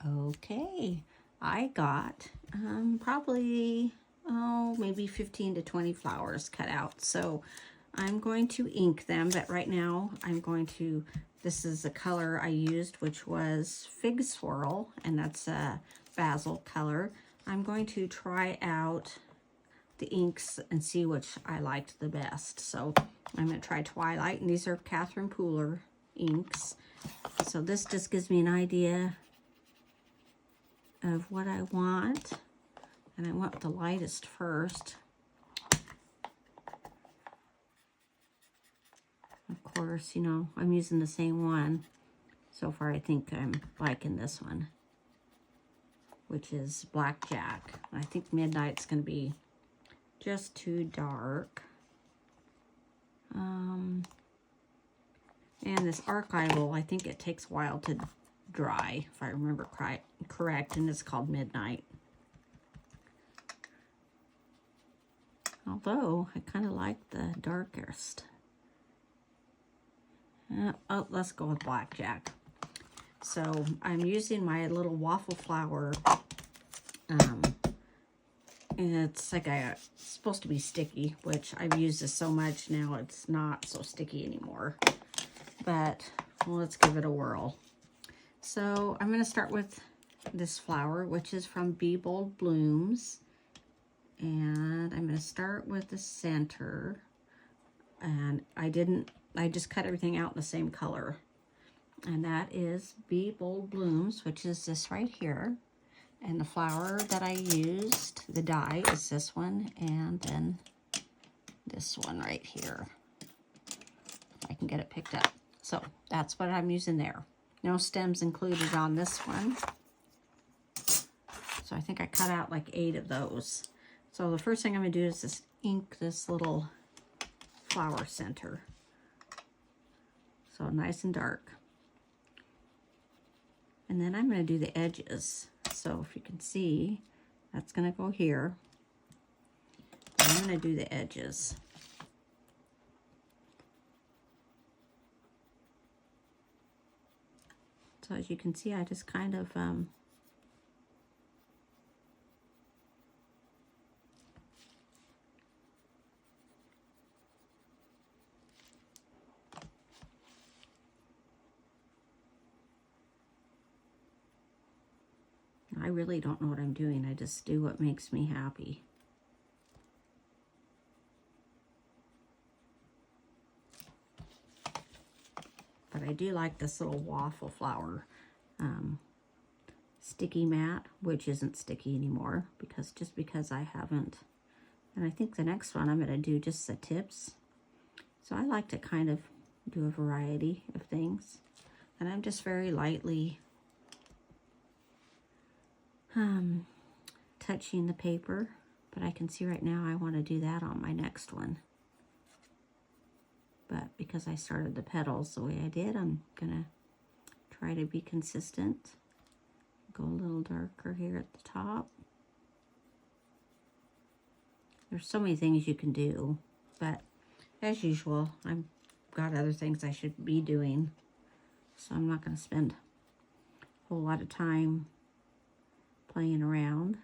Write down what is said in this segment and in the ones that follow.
Okay, I got probably, maybe 15 to 20 flowers cut out. So I'm going to ink them, but right now I'm going to, this is the color I used, which was Fig Swirl, and that's a basil color. I'm going to try out the inks and see which I liked the best. So I'm going to try Twilight, and these are Catherine Pooler inks. So this just gives me an idea of what I want, and I want the lightest first. Of course, you know, I'm using the same one. So far, I think I'm liking this one, which is Blackjack. I think Midnight's going to be just too dark. And this Archival, I think it takes a while to dry, if I remember correct, and it's called Midnight. Although, I kind of like the darkest. Oh, let's go with Blackjack. So, I'm using my little waffle flower. It's like it's supposed to be sticky, which I've used this so much now it's not so sticky anymore. But, well, let's give it a whirl. So, I'm going to start with this flower, which is from Be Bold Blooms. And I'm going to start with the center. And I just cut everything out in the same color. And that is Be Bold Blooms, which is this right here. And the flower that I used, the dye, is this one. And then this one right here. If I can get it picked up. So that's what I'm using there. No stems included on this one. So I think I cut out like 8 of those. So the first thing I'm going to do is just ink this little flower center. So nice and dark. And then I'm going to do the edges. So if you can see, that's going to go here. And I'm going to do the edges. So as you can see, I just kind of I really don't know what I'm doing. I just do what makes me happy. But I do like this little waffle flower sticky mat, which isn't sticky anymore because I haven't. And I think the next one I'm going to do just the tips. So I like to kind of do a variety of things. And I'm just very lightly touching the paper. But I can see right now I want to do that on my next one. But because I started the petals the way I did, I'm going to try to be consistent. Go a little darker here at the top. There's so many things you can do, but as usual, I've got other things I should be doing, so I'm not going to spend a whole lot of time playing around.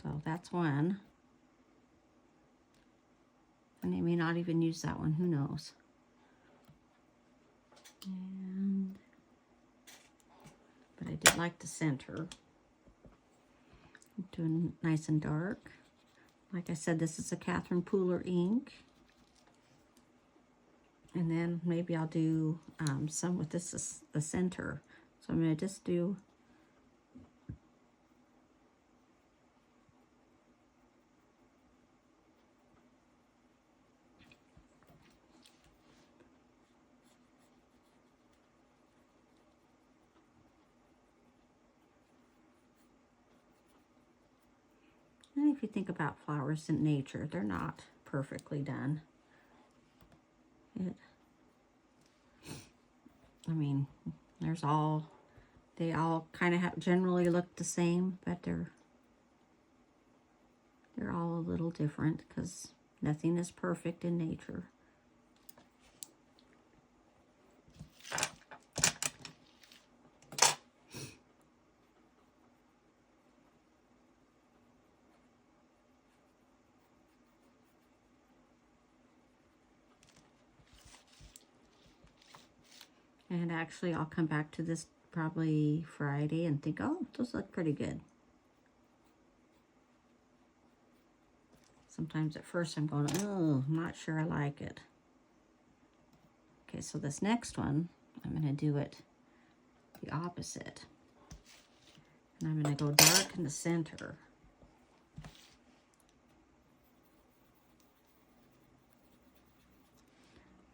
So that's one. And I may not even use that one, who knows. But I did like the center. I'm doing nice and dark. Like I said, this is a Catherine Pooler ink. And then maybe I'll do some with this, the center. So I'm going to just do and if you think about flowers in nature, they're not perfectly done. I mean, they all kind of generally look the same, but they're They're all a little different because nothing is perfect in nature. And actually, I'll come back to this probably Friday and think, oh, those look pretty good. Sometimes at first I'm going, oh, I'm not sure I like it. Okay, so this next one, I'm going to do it the opposite. And I'm going to go dark in the center.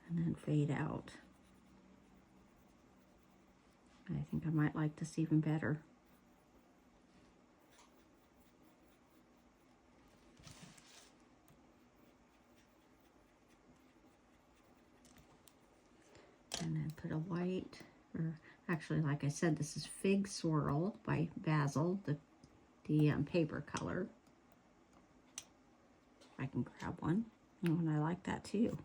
And then fade out. I think I might like this even better. And then put a white, or actually, like I said, this is Fig Swirl by Basil, the paper color. If I can grab one. Oh, and I like that too.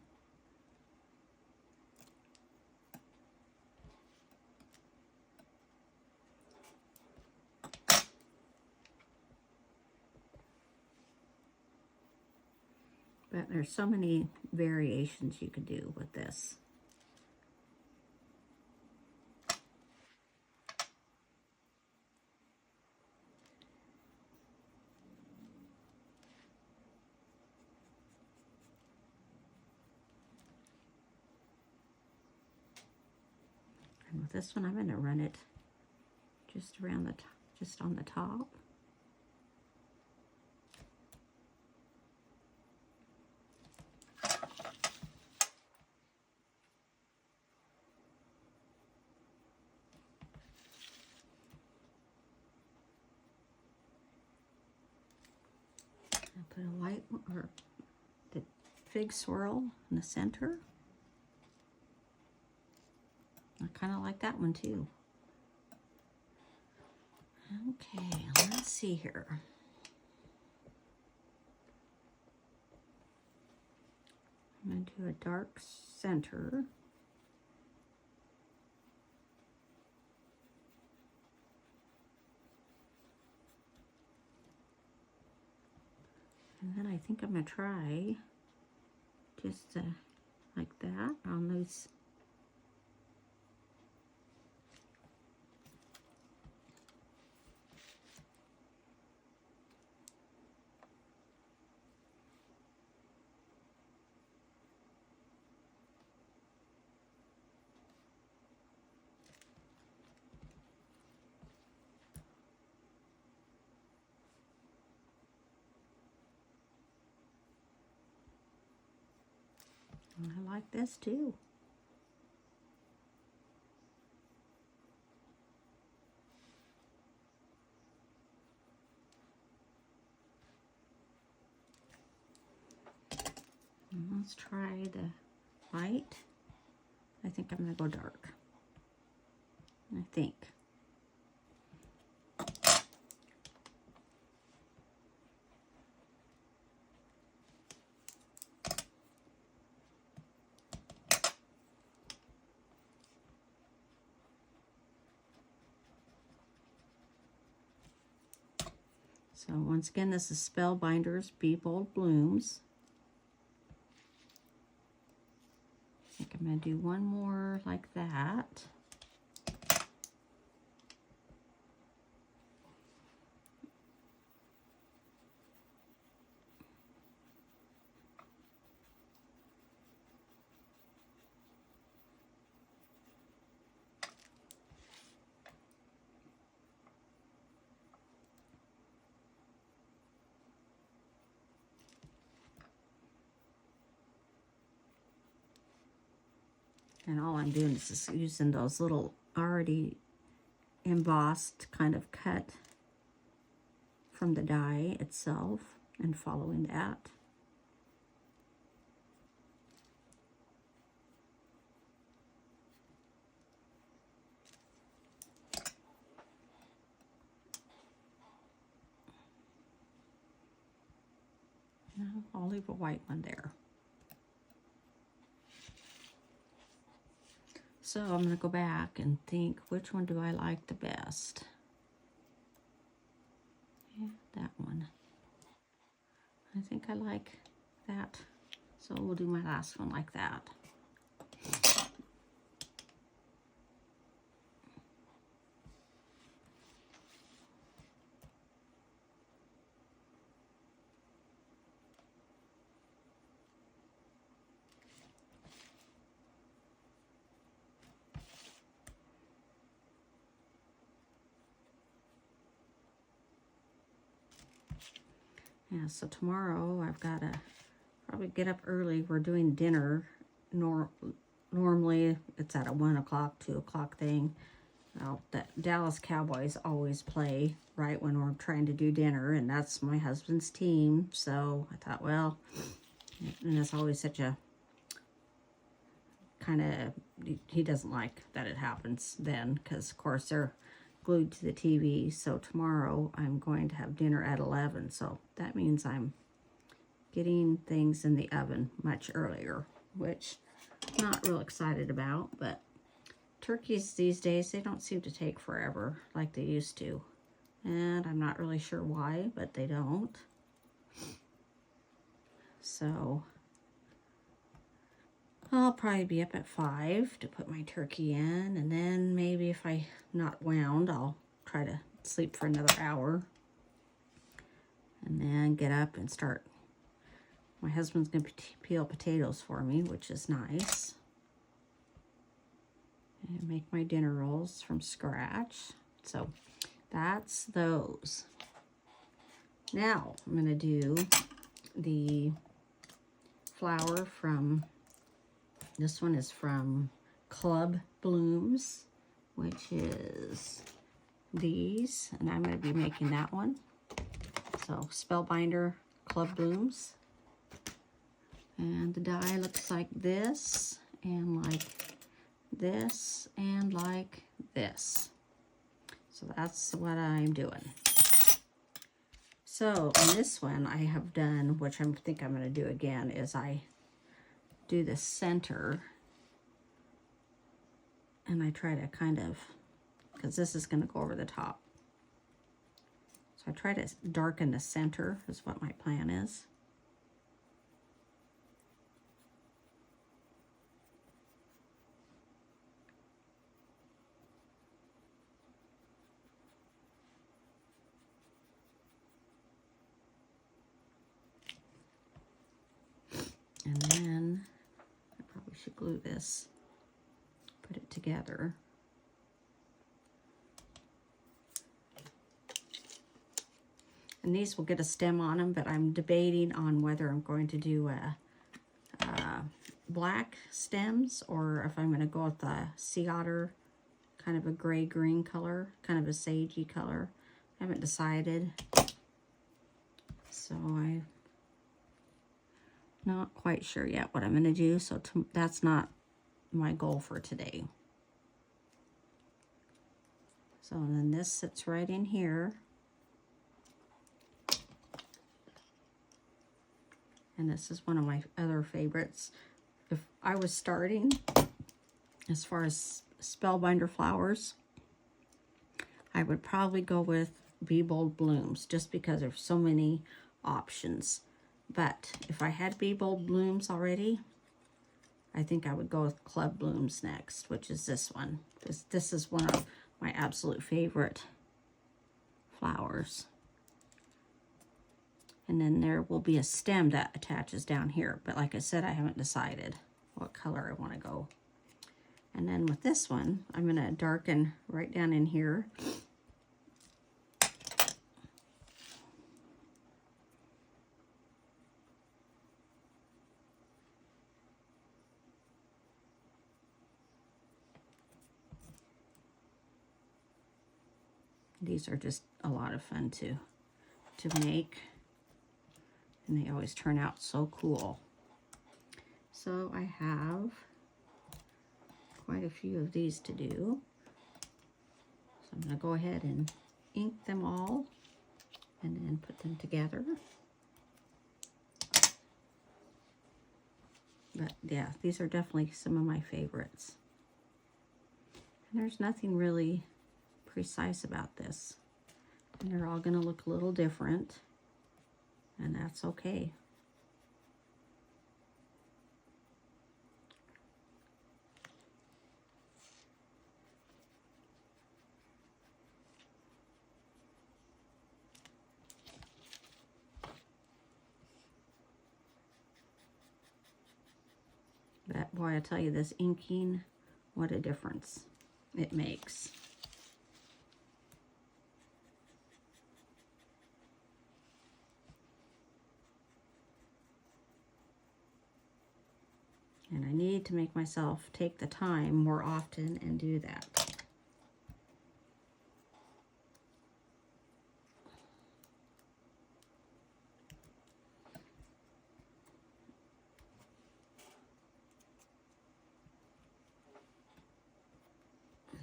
But there's so many variations you could do with this. And with this one, I'm going to run it just around the top, just on the top. I'll put a white one, or the Fig Swirl in the center. I kind of like that one too. Okay, let's see here. I'm going to do a dark center. And then I think I'm going to try just like that on those. I like this too. And let's try the light. I think I'm going to go dark. I think. So once again, this is Spellbinder's Be Bold Blooms. I think I'm going to do one more like that. And all I'm doing is just using those little already embossed kind of cut from the die itself and following that. No, I'll leave a white one there. So I'm going to go back and think, which one do I like the best? Yeah, that one. I think I like that. So we'll do my last one like that. Yeah, so tomorrow I've got to probably get up early. We're doing dinner. Normally it's at a 1 o'clock, 2 o'clock thing. Well, the Dallas Cowboys always play right when we're trying to do dinner, and that's my husband's team. So I thought, well, and it's always such a kind of, he doesn't like that it happens then, because of course they're glued to the TV. So tomorrow I'm going to have dinner at 11, so that means I'm getting things in the oven much earlier, which I'm not real excited about. But turkeys these days, they don't seem to take forever like they used to, and I'm not really sure why, but they don't. So I'll probably be up at 5 to put my turkey in, and then maybe if I'm not wound, I'll try to sleep for another hour, and then get up and start. My husband's going to peel potatoes for me, which is nice, and make my dinner rolls from scratch. So that's those. Now I'm going to do the flower from, this one is from Club Blooms, which is these, and I'm going to be making that one. So Spellbinder Club Blooms. And the die looks like this, and like this, and like this. So that's what I'm doing. So on this one I have done, which I think I'm going to do again, is I do the center, and I try to kind of, because this is going to go over the top. So I try to darken the center is what my plan is. And then I probably should glue this, put it together. And these will get a stem on them, but I'm debating on whether I'm going to do black stems, or if I'm going to go with the sea otter, kind of a gray-green color, kind of a sagey color. I haven't decided. So I'm not quite sure yet what I'm going to do, so that's not my goal for today. So then this sits right in here. And this is one of my other favorites. If I was starting, as far as Spellbinder flowers, I would probably go with Be Bold Blooms, just because there's so many options. But if I had Be Bold Blooms already, I think I would go with Club Blooms next, which is this one. This is one of my absolute favorite flowers. And then there will be a stem that attaches down here. But like I said, I haven't decided what color I want to go. And then with this one, I'm going to darken right down in here. These are just a lot of fun to make. And they always turn out so cool. So I have quite a few of these to do. So I'm going to go ahead and ink them all and then put them together. But yeah, these are definitely some of my favorites. And there's nothing really precise about this. And they're all going to look a little different. And that's okay. But boy, I tell you, this inking, what a difference it makes. And I need to make myself take the time more often and do that.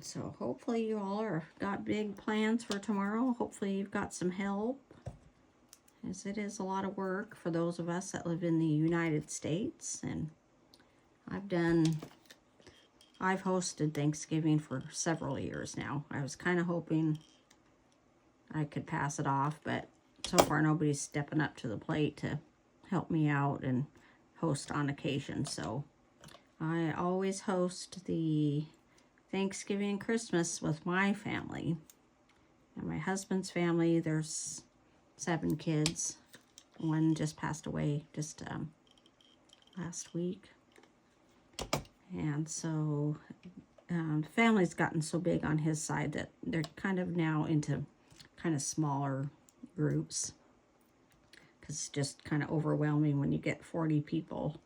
So hopefully you all are got big plans for tomorrow. Hopefully you've got some help, as it is a lot of work for those of us that live in the United States. And I've hosted Thanksgiving for several years now. I was kind of hoping I could pass it off, but so far nobody's stepping up to the plate to help me out and host on occasion. So I always host the Thanksgiving and Christmas with my family. And my husband's family, there's 7 kids. One just passed away just last week. And so the family's gotten so big on his side that they're kind of now into kind of smaller groups. Because it's just kind of overwhelming when you get 40 people.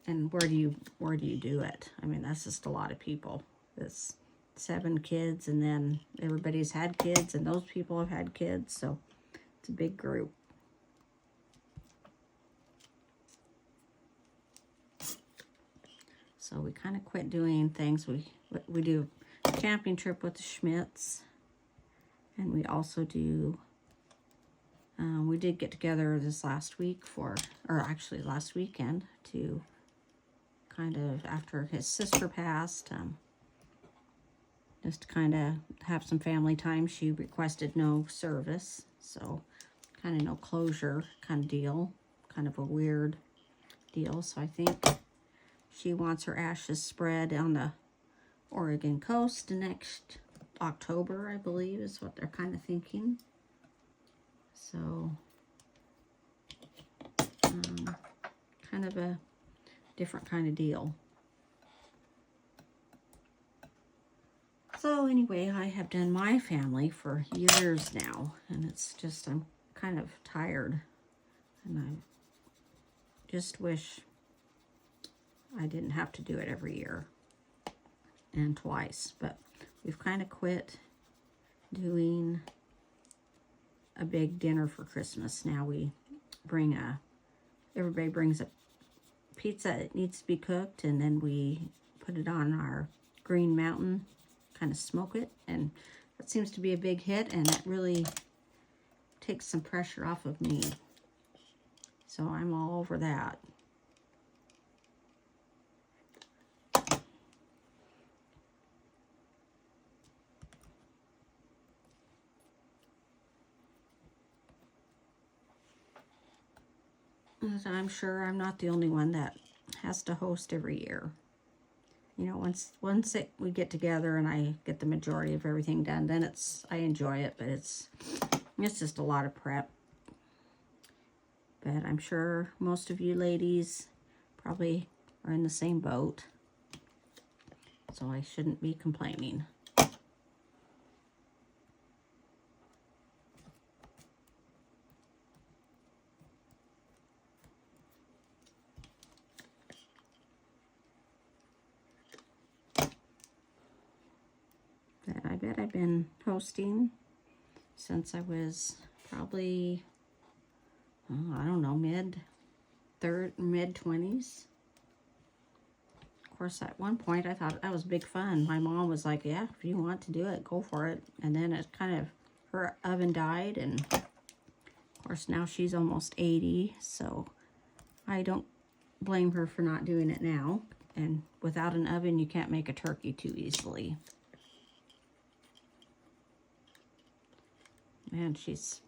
And where do you do it? I mean, that's just a lot of people. It's 7 kids, and then everybody's had kids, and those people have had kids, so it's a big group. So we kind of quit doing things. We do a camping trip with the Schmitz, and we also do, we did get together this last week actually last weekend, to kind of, after his sister passed, just to kind of have some family time. She requested no service, so kind of no closure kind of deal, kind of a weird deal. So I think she wants her ashes spread on the Oregon coast next October, I believe, is what they're kind of thinking. So kind of a different kind of deal. So anyway, I have done my family for years now, and it's just, I'm kind of tired, and I just wish I didn't have to do it every year and twice. But we've kind of quit doing a big dinner for Christmas. Now we bring everybody brings a pizza that needs to be cooked, and then we put it on our Green Mountain, kind of smoke it, and that seems to be a big hit, and it really takes some pressure off of me. So I'm all over that. As I'm sure I'm not the only one that has to host every year. You know, once we get together and I get the majority of everything done, then I enjoy it, but it's just a lot of prep. But I'm sure most of you ladies probably are in the same boat, so I shouldn't be complaining. But I bet I've been hosting since I was probably, I don't know, mid-20s. Of course, at one point I thought that was big fun. My mom was like, yeah, if you want to do it, go for it. And then it kind of, her oven died, and of course now she's almost 80, so I don't blame her for not doing it now. And without an oven, you can't make a turkey too easily. And she's,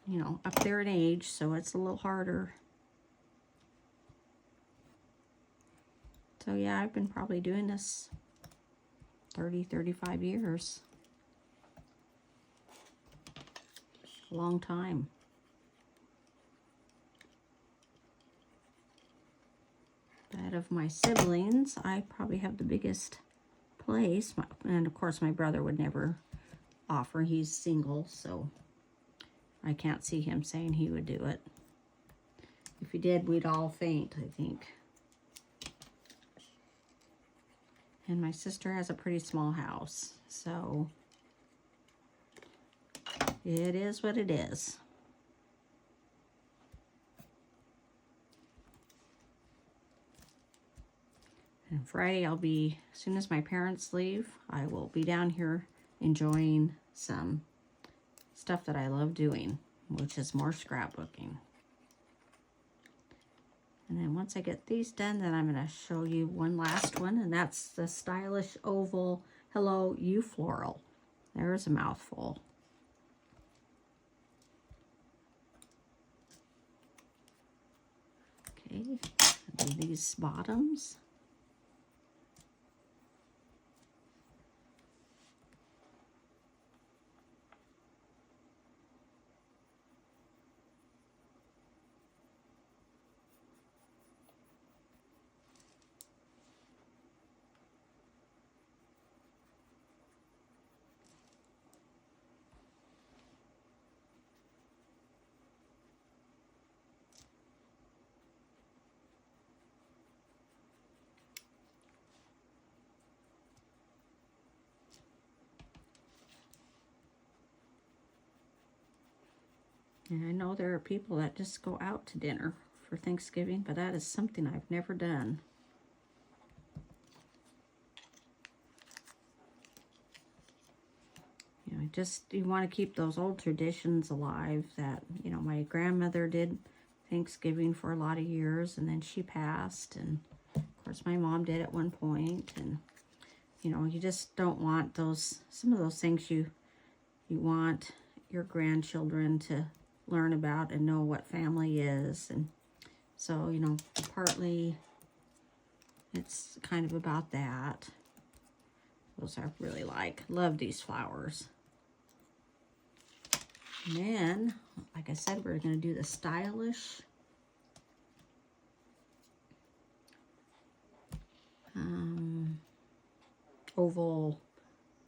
you know, up there in age, so it's a little harder. So yeah, I've been probably doing this 30, 35 years. A long time. But of my siblings, I probably have the biggest place. And of course, my brother would never offer. He's single, so I can't see him saying he would do it. If he did, we'd all faint, I think. And my sister has a pretty small house, so it is what it is. And Friday, I'll be, as soon as my parents leave, I will be down here enjoying some stuff that I love doing, which is more scrapbooking. And then once I get these done, then I'm going to show you one last one, and that's the Stylish Oval Hello You Floral. There's a mouthful. Okay, do these bottoms. And I know there are people that just go out to dinner for Thanksgiving, but that is something I've never done. You know, you want to keep those old traditions alive that, you know, my grandmother did Thanksgiving for a lot of years, and then she passed, and of course my mom did at one point, and you know, you just don't want some of those things you want your grandchildren to learn about and know what family is. And so, you know, partly it's kind of about that. Those I really love these flowers. And then, like I said, we're going to do the Stylish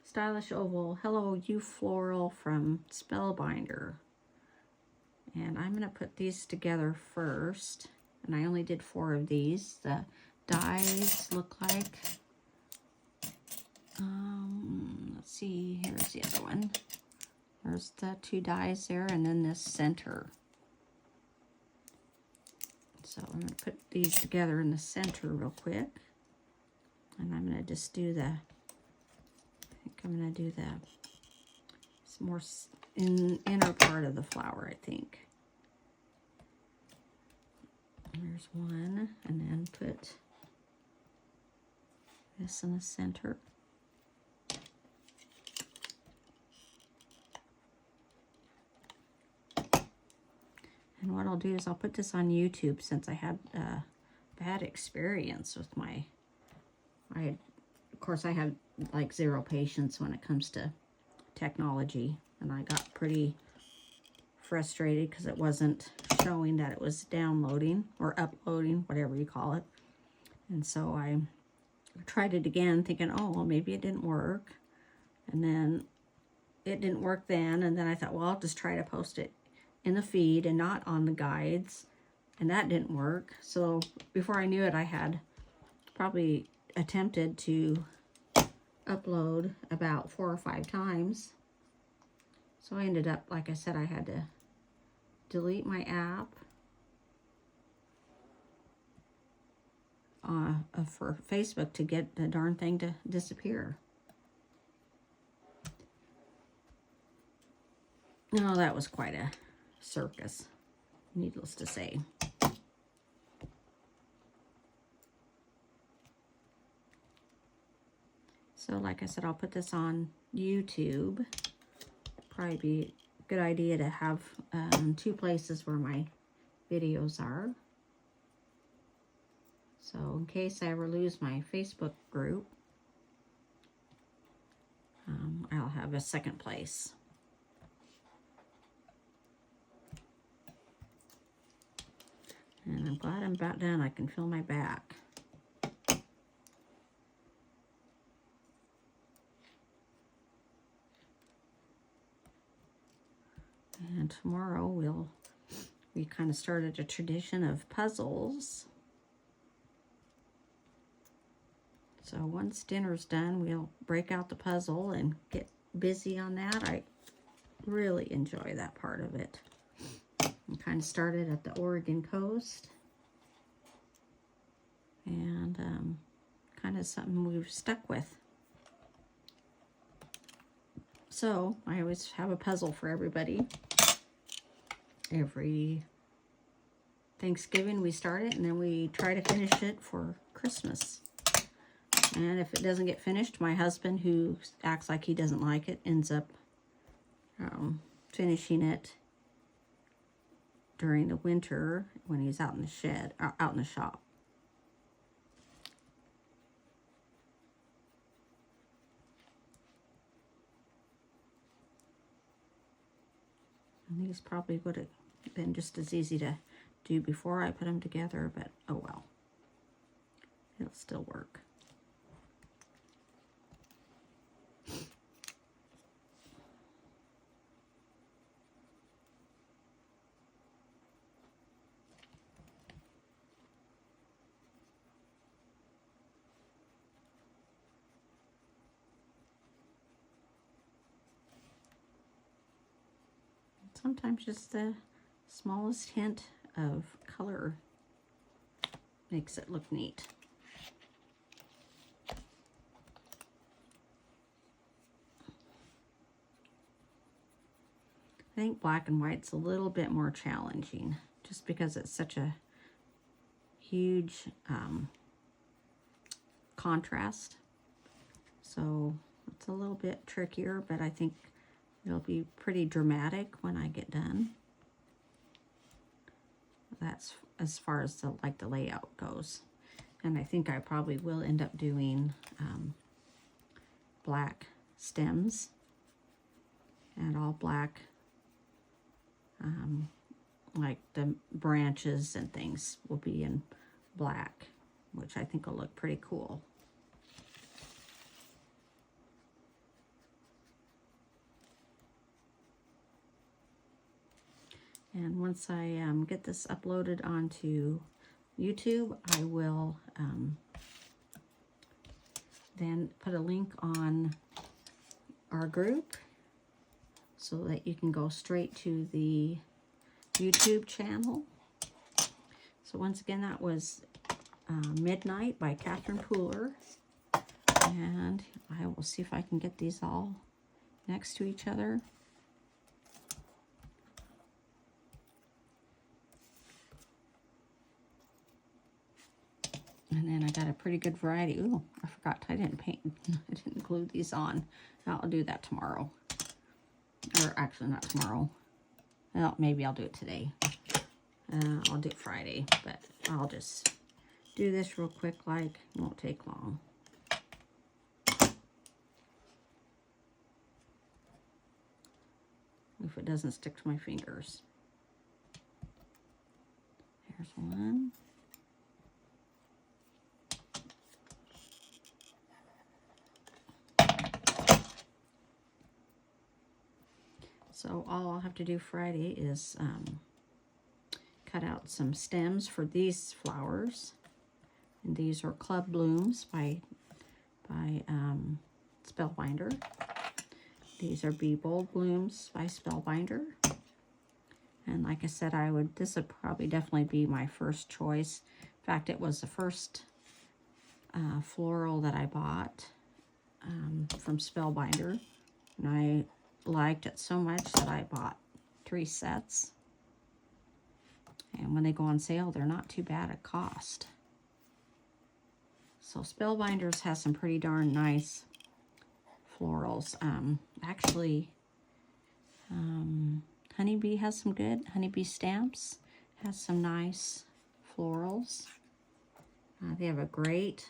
Stylish Oval Hello You Floral from Spellbinder. And I'm going to put these together first. And I only did 4 of these. The dies look like, let's see, here's the other one. There's the 2 dies there, and then this center. So I'm going to put these together in the center real quick. And I'm going to just do I'm going to do some more inner part of the flower, I think. There's one, and then put this in the center. And what I'll do is I'll put this on YouTube, since I had a bad experience with of course I have like 0 patience when it comes to technology, and I got pretty frustrated because it wasn't showing that it was downloading or uploading, whatever you call it. And so I tried it again, thinking, oh, well, maybe it didn't work. And then it didn't work then, and then I thought, well, I'll just try to post it in the feed and not on the guides, and that didn't work. So before I knew it, I had probably attempted to upload about 4 or 5 times. So I ended up, like I said, I had to delete my app for Facebook to get the darn thing to disappear. No, that was quite a circus, needless to say. So like I said, I'll put this on YouTube. Probably be a good idea to have 2 places where my videos are. So in case I ever lose my Facebook group, I'll have a second place. And I'm glad I'm about done. I can feel my back. And tomorrow we kind of started a tradition of puzzles. So once dinner's done, we'll break out the puzzle and get busy on that. I really enjoy that part of it. I kind of started at the Oregon coast. And kind of something we've stuck with. So I always have a puzzle for everybody. Every Thanksgiving we start it, and then we try to finish it for Christmas. And if it doesn't get finished, my husband, who acts like he doesn't like it, ends up finishing it during the winter when he's out in the shed, out in the shop. And these probably would have been just as easy to do before I put them together, but oh well. It'll still work. Sometimes just the smallest hint of color makes it look neat. I think black and white's a little bit more challenging just because it's such a huge contrast. So it's a little bit trickier, but I think it'll be pretty dramatic when I get done. That's as far as the layout goes. And I think I probably will end up doing black stems and all black, like the branches and things will be in black, which I think will look pretty cool. And once I get this uploaded onto YouTube, I will then put a link on our group so that you can go straight to the YouTube channel. So once again, that was Midnight by Catherine Pooler. And I will see if I can get these all next to each other. And then I got a pretty good variety. Ooh, I forgot I didn't paint. I didn't glue these on. I'll do that tomorrow. Or actually not tomorrow. Well, maybe I'll do it today. I'll do it Friday, but I'll just do this real quick, like it won't take long. If it doesn't stick to my fingers. Here's one. So all I'll have to do Friday is cut out some stems for these flowers. And these are Club Blooms by Spellbinder. These are Be Bold Blooms by Spellbinder. And like I said, this would probably definitely be my first choice. In fact, it was the first floral that I bought from Spellbinder. And I liked it so much that I bought 3 sets. And when they go on sale, they're not too bad at cost. So Spellbinders has some pretty darn nice florals. Actually, Honeybee has some good. Honeybee Stamps has some nice florals. They have a great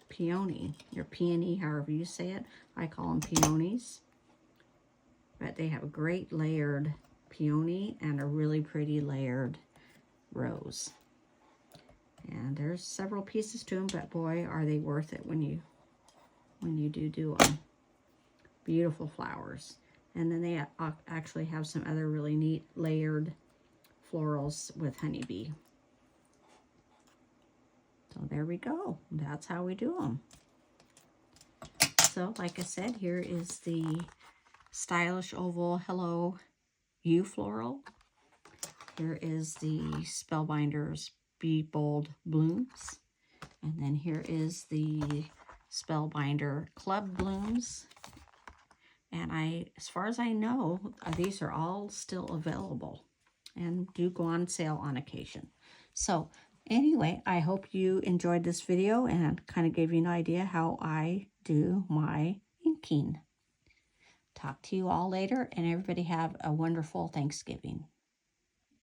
peony, or peony, however you say it. I call them peonies. But they have a great layered peony and a really pretty layered rose. And there's several pieces to them, but boy, are they worth it when you do them. Beautiful flowers. And then they actually have some other really neat layered florals with Honeybee. So there we go. That's how we do them. So like I said, here is the Stylish Oval Hello You floral. Here is the Spellbinder's Be Bold Blooms. And then here is the Spellbinder Club Blooms. And as far as I know, these are all still available and do go on sale on occasion. So anyway, I hope you enjoyed this video and kind of gave you an idea how I do my inking. Talk to you all later, and everybody have a wonderful Thanksgiving.